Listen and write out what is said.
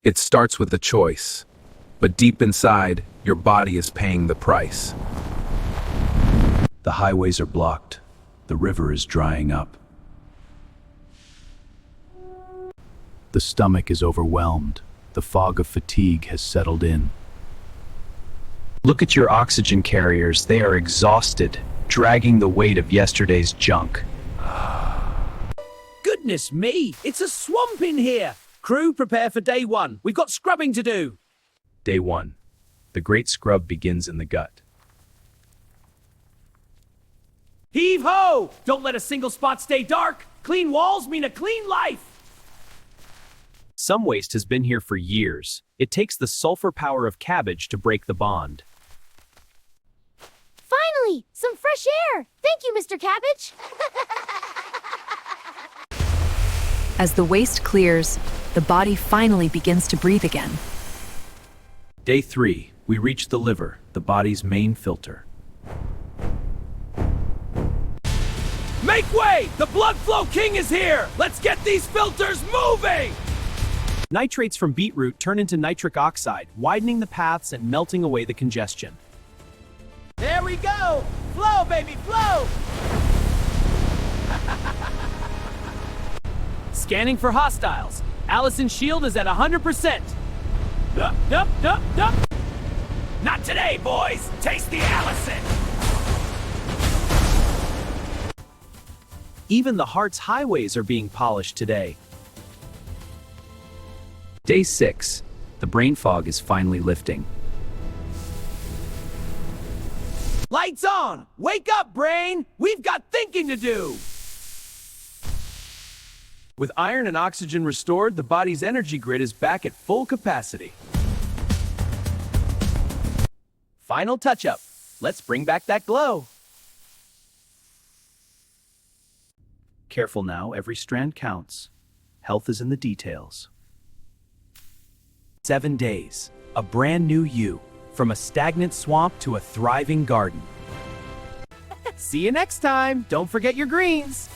It starts with a choice, but deep inside, your body is paying the price. The highways are blocked. The river is drying up. The stomach is overwhelmed. The fog of fatigue has settled in. Look at your oxygen carriers. They are exhausted, dragging the weight of yesterday's junk. Goodness me, it's a swamp in here. Crew, prepare for day one. We've got scrubbing to do. Day 1. The great scrub begins in the gut. Heave ho! Don't let a single spot stay dark. Clean walls mean a clean life. Some waste has been here for years. It takes the sulfur power of cabbage to break the bond. Finally, some fresh air. Thank you, Mr. Cabbage. As the waste clears, the body finally begins to breathe again. Day 3. We reach the liver, the body's main filter. Make way! The blood flow king is here! Let's get these filters moving! Nitrates from beetroot turn into nitric oxide, widening the paths and melting away the congestion. There we go! Flow, baby, flow! Scanning for hostiles. Allison's shield is at 100%. Nup. Not today, boys! Taste the Allison! Even the heart's highways are being polished today. Day 6. The brain fog is finally lifting. Lights on! Wake up, brain! We've got thinking to do! With iron and oxygen restored, the body's energy grid is back at full capacity. Final touch-up. Let's bring back that glow. Careful now, every strand counts. Health is in the details. 7 days. A brand new you. From a stagnant swamp to a thriving garden. See you next time. Don't forget your greens.